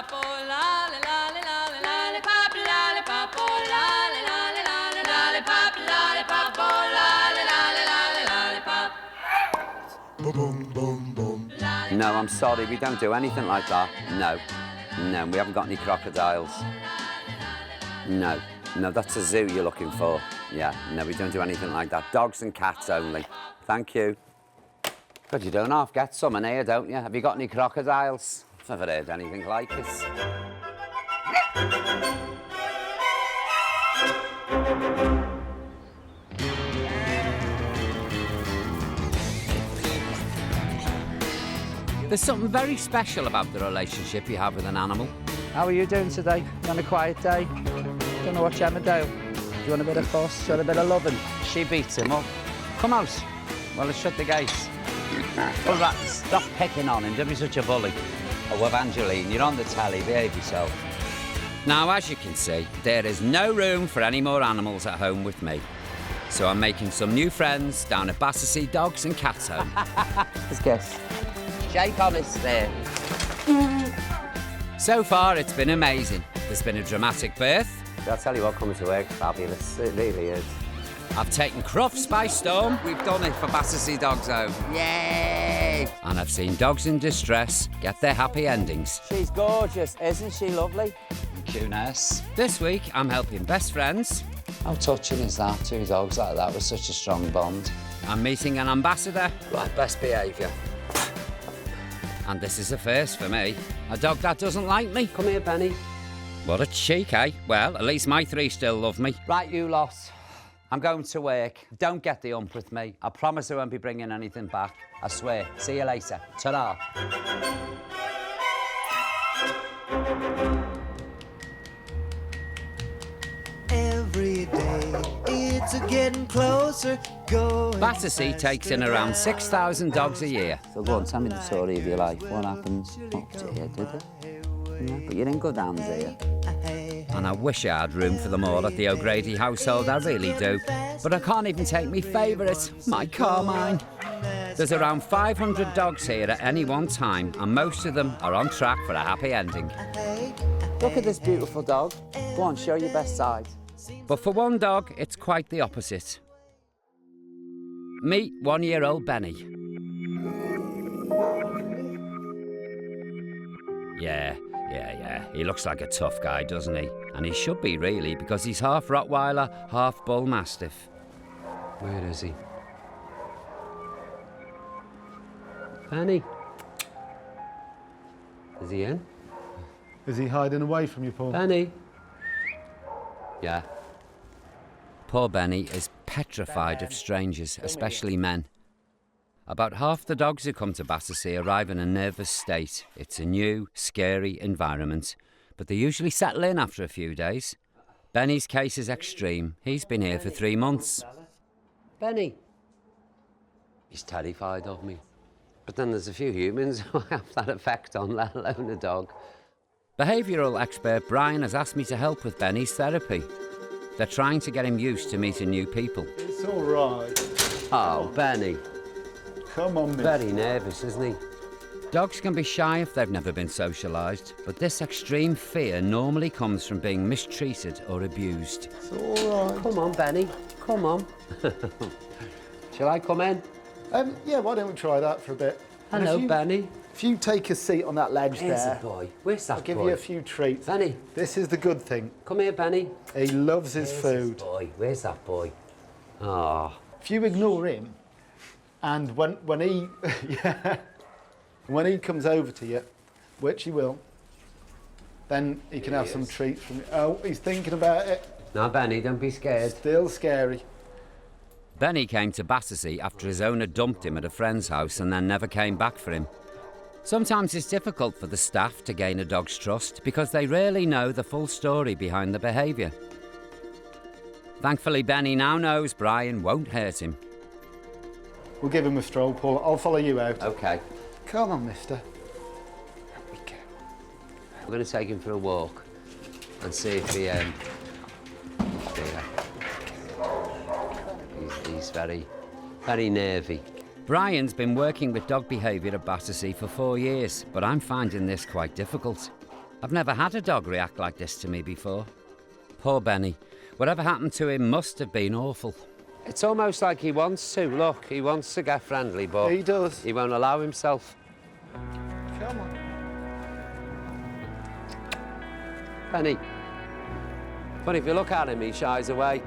lollipop, oh lolly, lolly, lolly, lollipop, lollipop, oh lolly, lolly, lolly, lollipop, lollipop, oh lolly, lolly, lolly, lollipop. Boom, boom, boom. No, I'm sorry, we don't do anything like that. No, no, we haven't got any crocodiles. No, no, that's a zoo you're looking for. Yeah, no, we don't do anything like that. Dogs and cats only. Thank you. God, you don't half get some in here, don't you? Have you got any crocodiles? I've never heard anything like this. There's something very special about the relationship you have with an animal. How are you doing today? You on a quiet day? Don't know what you ever do. Do you want a bit of fuss? Do you want a bit of loving? She beats him up. Come out. Well, let's shut the gates. All right, stop picking on him. Don't be such a bully. Oh, Evangeline, you're on the telly. Behave yourself. Now, as you can see, there is no room for any more animals at home with me. So I'm making some new friends down at Battersea Dogs and Cats Home. Let's guess. Shake on us there. So far, it's been amazing. There's been a dramatic birth. I'll tell you what, coming to work, fabulous. It really is. I've taken Crufts by storm. We've done it for Battersea Dogs Home. Yay! And I've seen dogs in distress get their happy endings. She's gorgeous, isn't she lovely? Thank you, nurse. This week, I'm helping best friends. How touching is that? Two dogs like that with such a strong bond. I'm meeting an ambassador. Right, best behaviour. And this is a first for me. A dog that doesn't like me. Come here, Benny. What a cheek, eh? Well, at least my three still love me. Right, you lot. I'm going to work. Don't get the ump with me. I promise I won't be bringing anything back. I swear. See you later. Ta-ra. Every day it's getting closer. Battersea takes in around 6,000 dogs a year. So go on, tell me the story of your life. What happened? Oh dear, did it? Yeah, but you're in good hands here. And I wish I had room for them all at the O'Grady household, I really do. But I can't even take me favourite, my Carmine. There's around 500 dogs here at any one time, and most of them are on track for a happy ending. Look at this beautiful dog. Go on, show your best side. But for one dog, it's quite the opposite. Meet 1-year-old Benny. Yeah. He looks like a tough guy, doesn't he? And he should be, really, because he's half Rottweiler, half Bull Mastiff. Where is he? Benny? Is he in? Is he hiding away from you, Paul? Benny? Yeah. Poor Benny is petrified of strangers, especially men. About half the dogs who come to Battersea arrive in a nervous state. It's a new, scary environment, but they usually settle in after a few days. Benny's case is extreme. He's been here for 3 months. Benny? He's terrified of me. But then there's a few humans who have that effect on, let alone a dog. Behavioural expert Brian has asked me to help with Benny's therapy. They're trying to get him used to meeting new people. It's all right. Oh, Benny. Come on, miss. Very nervous, isn't he? Dogs can be shy if they've never been socialised, but this extreme fear normally comes from being mistreated or abused. It's all right. Come on, Benny. Come on. Shall I come in? Yeah, why don't we try that for a bit? Hello, Benny. If you take a seat on that ledge Here's there, the boy. Where's that I'll give boy? you a few treats. Benny. This is the good thing. Come here, Benny. He loves his Here's food. His boy. Where's that boy? Ah. Oh. If you ignore him, and when he when he comes over to you, which he will, then he can have some treats from you. Oh, he's thinking about it. Now, Benny, don't be scared. Still scary. Benny came to Battersea after his owner dumped him at a friend's house and then never came back for him. Sometimes it's difficult for the staff to gain a dog's trust because they rarely know the full story behind the behaviour. Thankfully, Benny now knows Brian won't hurt him. We'll give him a stroll, Paul. I'll follow you out. OK. Come on, mister. Here we go. We're going to take him for a walk and see if he... He's very, very nervy. Brian's been working with dog behaviour at Battersea for 4 years, but I'm finding this quite difficult. I've never had a dog react like this to me before. Poor Benny. Whatever happened to him must have been awful. It's almost like he wants to. Look, he wants to get friendly, but He does. he won't allow himself. Come on. Benny. But if you look at him, he shies away.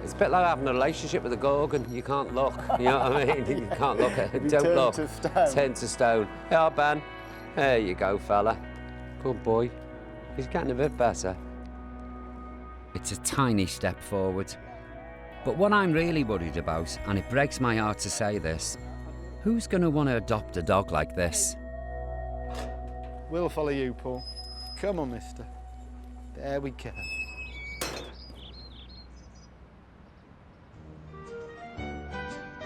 It's a bit like having a relationship with a gorgon. You can't look. You know what I mean? You can't look at it. Don't turn look. to stone. Turn to stone. Yeah, Ben. There you go, fella. Good boy. He's getting a bit better. It's a tiny step forward. But what I'm really worried about, and it breaks my heart to say this, who's going to want to adopt a dog like this? We'll follow you, Paul. Come on, mister. There we go.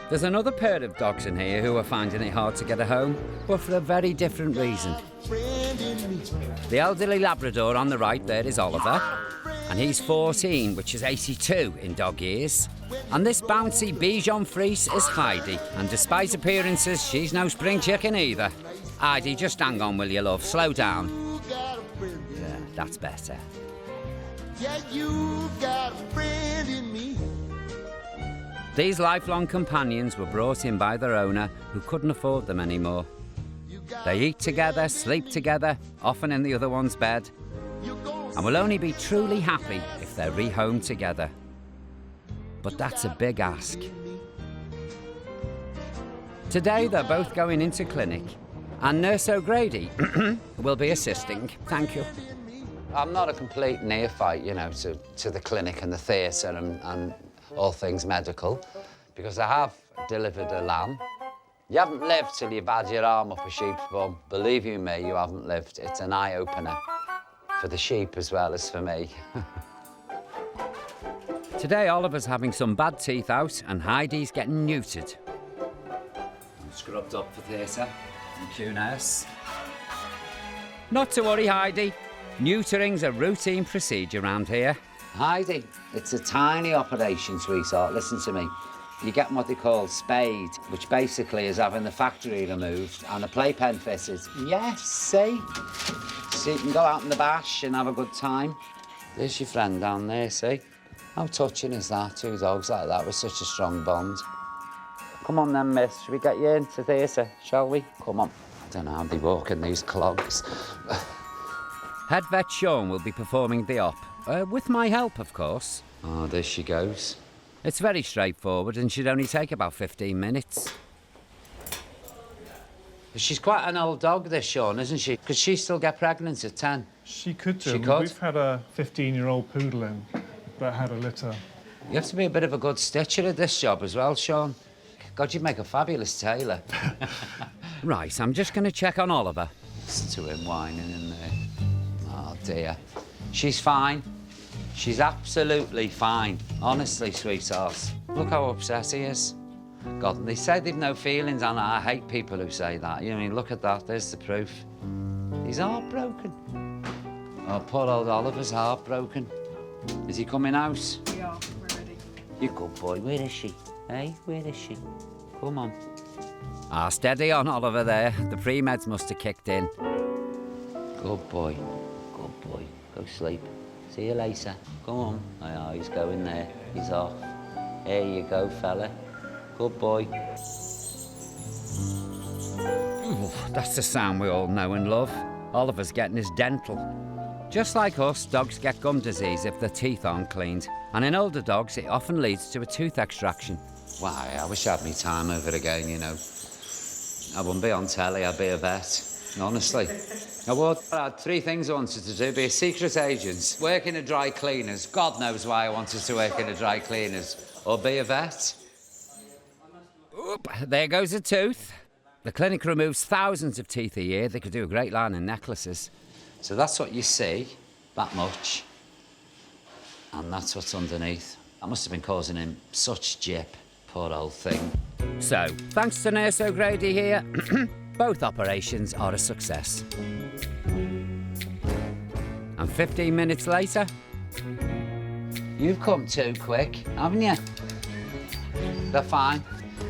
There's another pair of dogs in here who are finding it hard to get a home, but for a very different reason. The elderly Labrador on the right there is Oliver, and he's 14, which is 82 in dog years. And this bouncy Bichon Frise is Heidi, and despite appearances, she's no spring chicken either. Heidi, just hang on, will you, love? Slow down. Yeah, that's better. Yeah, you got a friend in me. These lifelong companions were brought in by their owner, who couldn't afford them anymore. They eat together, sleep together, often in the other one's bed, and will only be truly happy if they're rehomed together. But that's a big ask. Today they're both going into clinic, and Nurse O'Grady will be assisting. Thank you. I'm not a complete neophyte, you know, to the clinic and the theatre and all things medical, because I have delivered a lamb. You haven't lived till you've had your arm up a sheep's bum. Believe you me, you haven't lived. It's an eye-opener for the sheep as well as for me. Today, Oliver's having some bad teeth out and Heidi's getting neutered. I'm scrubbed up for theatre. Thank you, nurse. Not to worry, Heidi. Neutering's a routine procedure around here. Heidi, it's a tiny operation, sweetheart. Listen to me. You get what they call spayed, which basically is having the factory removed and a playpen fitted. Yes, see? So you can go out in the bash and have a good time. There's your friend down there, see? How touching is that? Two dogs like that with such a strong bond. Come on then, miss. Shall we get you into theatre, shall we? Come on. I don't know how they walk in these clogs. Head vet Sean will be performing the op. With my help, of course. Oh, there she goes. It's very straightforward and should only take about 15 minutes. She's quite an old dog, this Sean, isn't she? Could she still get pregnant at 10? She could do. She could? We've had a 15-year-old poodle in that had a litter. You have to be a bit of a good stitcher at this job as well, Sean. God, you'd make a fabulous tailor. Right, I'm just going to check on Oliver. Listen to him whining in there. Oh, dear. She's fine. She's absolutely fine. Honestly, sweetheart. Look how upset he is. God, they say they've no feelings, and I hate people who say that. You know, I mean, look at that. There's the proof. He's heartbroken. Oh, poor old Oliver's heartbroken. Is he coming out? Yeah, we're ready. You good boy. Where is she? Hey, where is she? Come on. Ah, steady on, Oliver, there. The pre-meds must have kicked in. Good boy. Good boy. Go sleep. See you later. Come on. Oh, he's going there. He's off. There you go, fella. Good boy. Ooh, that's the sound we all know and love. Oliver's getting his dental. Just like us, dogs get gum disease if their teeth aren't cleaned. And in older dogs, it often leads to a tooth extraction. Why, I wish I had me time over again, you know. I wouldn't be on telly, I'd be a vet. Honestly. I would. I had 3 things I wanted to do. Be a secret agent, work in a dry cleaners. God knows why I wanted to work in a dry cleaners. Or be a vet. Oop, there goes a tooth. The clinic removes thousands of teeth a year. They could do a great line of necklaces. So that's what you see, that much. And that's what's underneath. That must have been causing him such jip, poor old thing. So, thanks to Nurse O'Grady here, both operations are a success. And 15 minutes later, you've come too quick, haven't you? They're fine.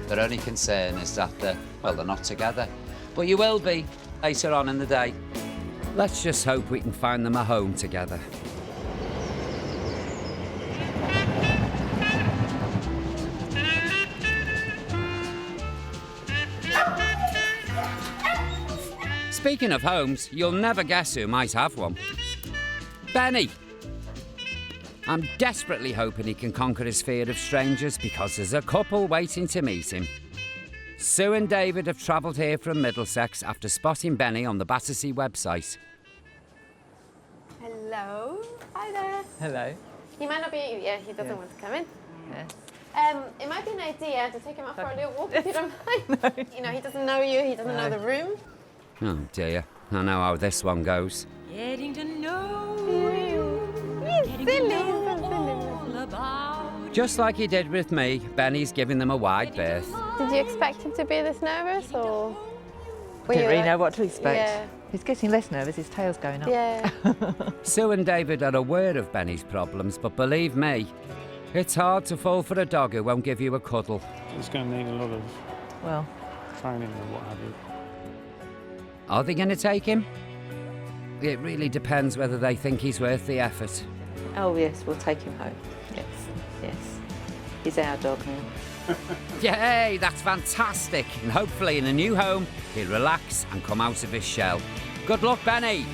Their only concern is that they're not together. But you will be later on in the day. Let's just hope we can find them a home together. Speaking of homes, you'll never guess who might have one. Benny! I'm desperately hoping he can conquer his fear of strangers because there's a couple waiting to meet him. Sue and David have travelled here from Middlesex after spotting Benny on the Battersea website. Hello. Hi there. Hello. He might not be... Yeah, he doesn't want to come in. Yes. It might be an idea to take him out for a little walk if you don't mind. You know, he doesn't know you, he doesn't know the room. Oh dear, I know how this one goes. Getting to know you. Getting to know all about. Just like he did with me, Benny's giving them a wide berth. Did you expect him to be this nervous, or...? Didn't really know what to expect. Yeah. He's getting less nervous, his tail's going up. Yeah. Sue and David are aware of Benny's problems, but believe me, it's hard to fall for a dog who won't give you a cuddle. It's going to need a lot of Well, training or what have you. Are they going to take him? It really depends whether they think he's worth the effort. oh yes, we'll take him home. Yes, yes. He's our dog now. Yay, that's fantastic. And hopefully in a new home, he'll relax and come out of his shell. Good luck, Benny.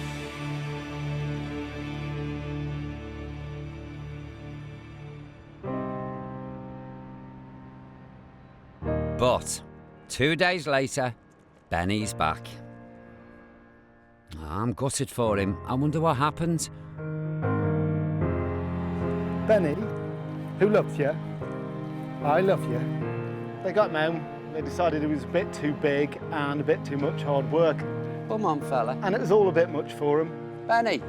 But 2 days later, Benny's back. I'm gutted for him. I wonder what happened. Benny, who loves you? I love you. They got him home. They decided it was a bit too big and a bit too much hard work. Come on, fella. And it was all a bit much for him. Benny,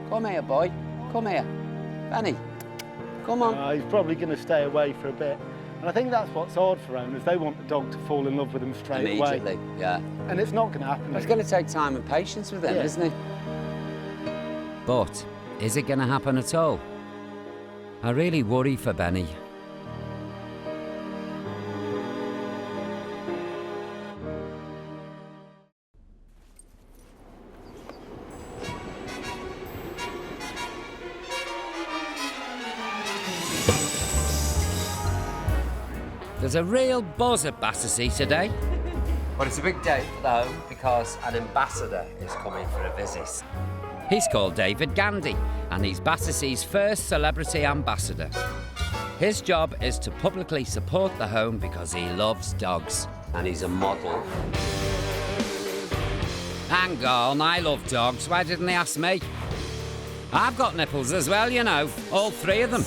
come here, boy. Come here. Benny, come on. He's probably going to stay away for a bit. And I think that's what's hard for owners. They want the dog to fall in love with them straight away. Immediately, yeah. And it's not going to happen. It's going to take time and patience with them, Yeah. isn't it? But is it going to happen at all? I really worry for Benny. There's a real buzz at Battersea today. But it's a big day for the home because an ambassador is coming for a visit. He's called David Gandy and he's Battersea's first celebrity ambassador. His job is to publicly support the home because he loves dogs. And he's a model. Hang on, I love dogs. Why didn't they ask me? I've got nipples as well, you know. All 3 of them.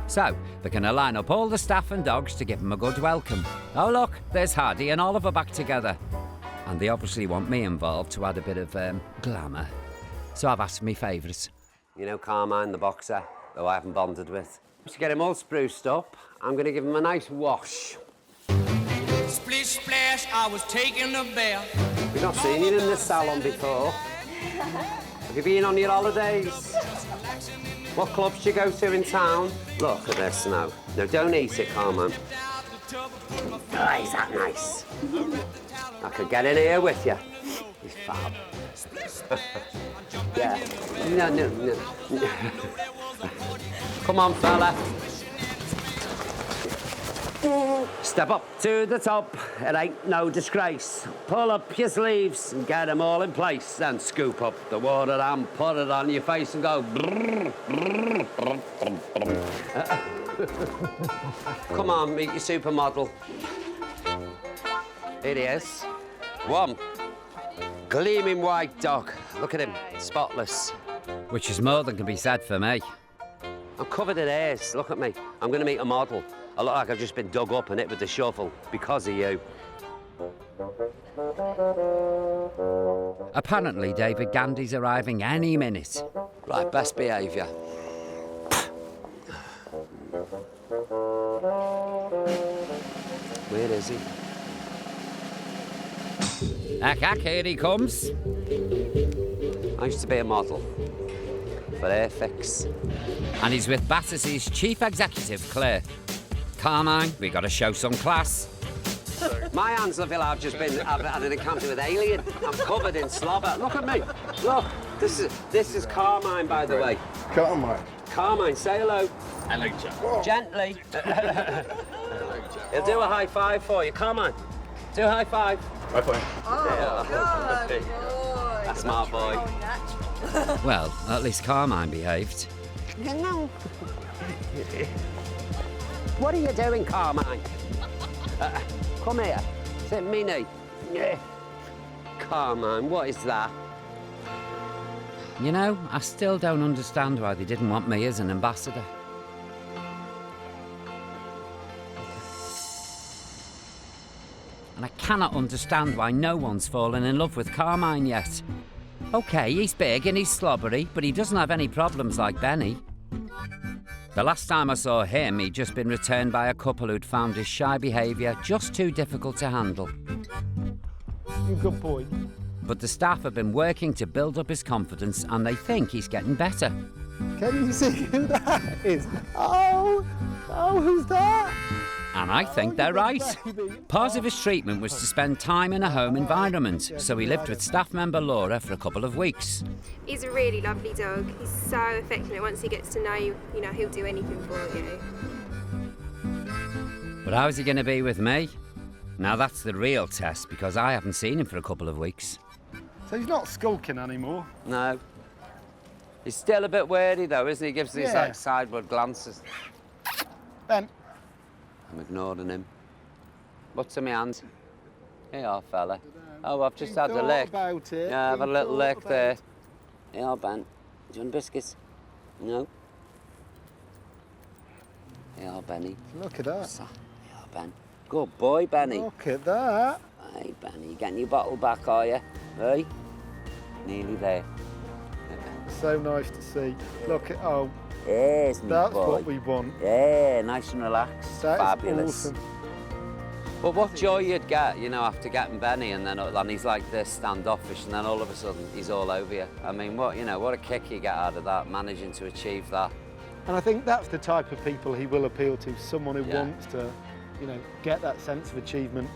So, they're going to line up all the staff and dogs to give them a good welcome. Oh look, there's Heidi and Oliver back together. And they obviously want me involved to add a bit of glamour. So I've asked my favourites. You know Carmine, the boxer, who I haven't bonded with. To get him all spruced up, I'm going to give him a nice wash. Splish splash, I was taking a bath. We've not seen you in this salon before. Have you been on your holidays? What clubs do you go to in town? Look at this now. No, don't eat it, Carmen. Oh, is that nice? I could get in here with you. He's fab. Yeah. No. Come on, fella. Step up to the top. It ain't no disgrace. Pull up your sleeves and get them all in place. Then scoop up the water and put it on your face and go. Come on, meet your supermodel. Here he is. One gleaming white dog. Look at him, spotless. Which is more than can be said for me. I'm covered in hairs. Look at me. I'm going to meet a model. I look like I've just been dug up in it with the shovel because of you. Apparently, David Gandy's arriving any minute. Right, best behaviour. Where is he? Heck, here he comes. I used to be a model for Airfix. And he's with Battersea's chief executive, Claire. Carmine, we got to show some class. My hands feel like I've just had an encounter with alien. I'm covered in slobber. Look at me. Look, this is Carmine, by the way. Carmine. Carmine, say hello. Hello, Jack. Gently. He'll do a high five for you. Carmine, do a high five. High five. Oh, good boy. Smart boy. Well, at least Carmine behaved. What are you doing, Carmine? Come here. Sit Minnie. Carmine, what is that? You know, I still don't understand why they didn't want me as an ambassador. And I cannot understand why no one's fallen in love with Carmine yet. OK, he's big and he's slobbery, but he doesn't have any problems like Benny. The last time I saw him, he'd just been returned by a couple who'd found his shy behaviour just too difficult to handle. You good boy. But the staff have been working to build up his confidence and they think he's getting better. Can you see who that is? Oh, who's that? And I think they're right. Part of his treatment was to spend time in a home environment, so he lived with staff member Laura for a couple of weeks. He's a really lovely dog. He's so affectionate. Once he gets to know you, he'll do anything for you. But how's he going to be with me? Now that's the real test, because I haven't seen him for a couple of weeks. So he's not skulking anymore? No. He's still a bit wary though, isn't he? He gives these like sideward glances. Ben. I'm ignoring him. What's in my hand? Here you are, fella. Oh, I've just had a lick. About it. Yeah, I've had a little lick there. Here you are, Ben. Do you want biscuits? No. Here you are, Benny. Look at that. Here you are, Ben. Good boy, Benny. Look at that. Hey, Benny, getting your bottle back, are you? Hey? Nearly there. So nice to see. Look at, yes, that's boy. what we want. Yeah, nice and relaxed. That fabulous. Is awesome. But what joy you'd get, after getting Benny, and then he's like this, standoffish, and then all of a sudden he's all over you. I mean, what a kick you get out of that, managing to achieve that. And I think that's the type of people he will appeal to, someone who wants to, get that sense of achievement.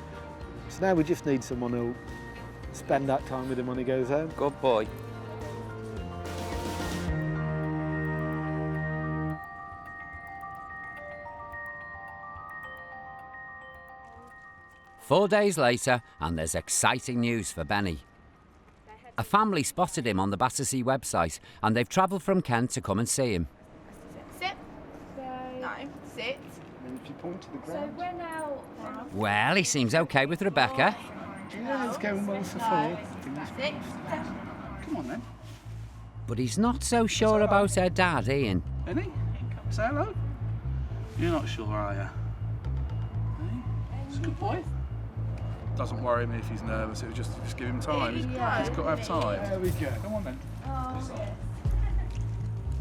So now we just need someone who'll spend that time with him when he goes home. Good boy. Four days later, and there's exciting news for Benny. A family spotted him on the Battersea website, and they've travelled from Kent to come and see him. Sit. No, sit. And if you point to the ground. So we're now... Well, he seems OK with Rebecca. Yeah, it's going well so far. Sit. Come on, then. But he's not so sure about her dad, Ian. Benny, say hello. You're not sure, are you? Hey? He's a good boy. Doesn't worry me if he's nervous. It was just give him time. He's got to have time. There we go. Come on then.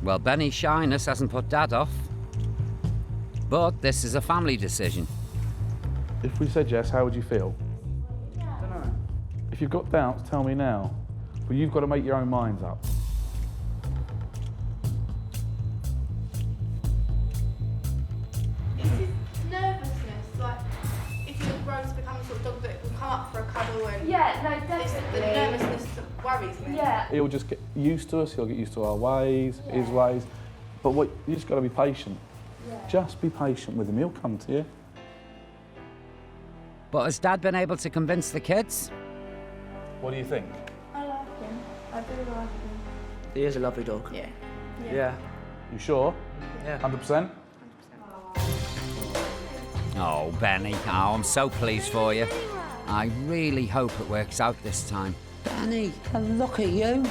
Well, Benny's shyness hasn't put Dad off. But this is a family decision. If we said yes, how would you feel? I don't know. If you've got doubts, tell me now. But you've got to make your own minds up. Is his nervousness, like, if he grows to become a sort of dog that will come up for a cuddle and... Yeah, no, definitely. The nervousness that worries me. Yeah. He'll just get used to us, he'll get used to our ways, his ways. But you just got to be patient. Yeah. Just be patient with him, he'll come to you. But has Dad been able to convince the kids? What do you think? I like him. I do like him. He is a lovely dog. Yeah. Yeah. You sure? Yeah. 100%? Oh, Benny, I'm so pleased for you. I really hope it works out this time. Benny, look at you.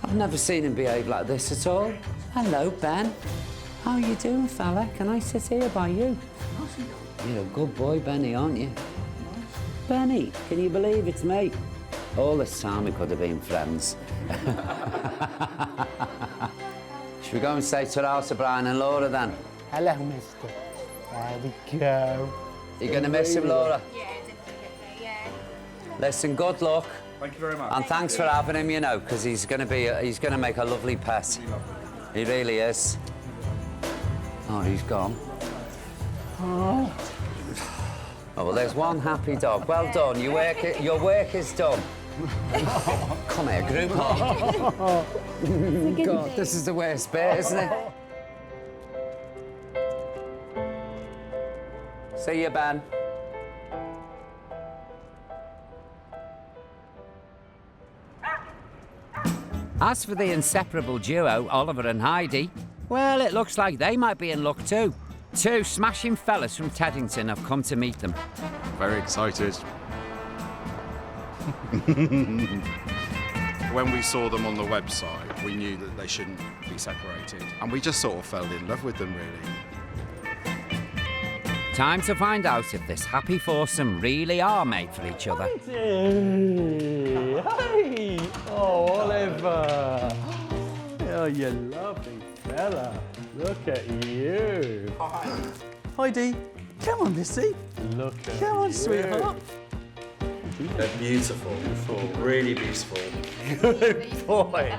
I've never seen him behave like this at all. Hello, Ben. How are you doing, fella? Can I sit here by you? You're a good boy, Benny, aren't you? Benny, can you believe it's me? All this time we could have been friends. Should we go and say ta-ra to Brian and Laura then? Hello, mister. There we go. You going to miss him, Laura? Yeah, definitely, yeah. Listen, good luck. Thank you very much. And thanks for having him, because he's going to make a lovely pet. He really is. Oh, he's gone. Oh. Oh, well, there's one happy dog. Well done. Your work is done. Come here, group hug. God, this is the worst bit, isn't it? See you, Ben. As for the inseparable duo, Oliver and Heidi, well, it looks like they might be in luck too. Two smashing fellas from Teddington have come to meet them. Very excited. When we saw them on the website, we knew that they shouldn't be separated. And we just sort of fell in love with them, really. Time to find out if this happy foursome really are made for each other. Hey! Hey! Oh, Oliver! Oh, you lovely fella. Look at you. Heidi, come on, Missy. Look at you. Come on, sweetheart. They're beautiful. Really beautiful. Good boy.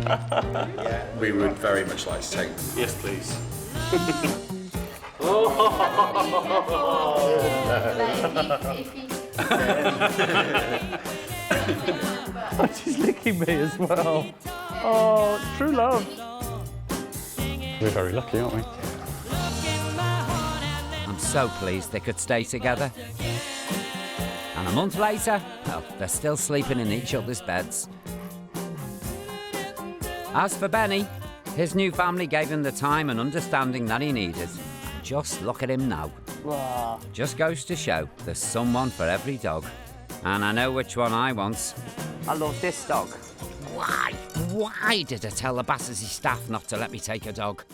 Yeah, we would very much like to take them. Yes, please. Oh, she's licking me as well. Oh, true love. We're very lucky, aren't we? I'm so pleased they could stay together. And a month later, well, they're still sleeping in each other's beds. As for Benny, his new family gave him the time and understanding that he needed. And just look at him now. Wow. Just goes to show there's someone for every dog. And I know which one I want. I love this dog. Why? Why did I tell the Battersea staff not to let me take a dog?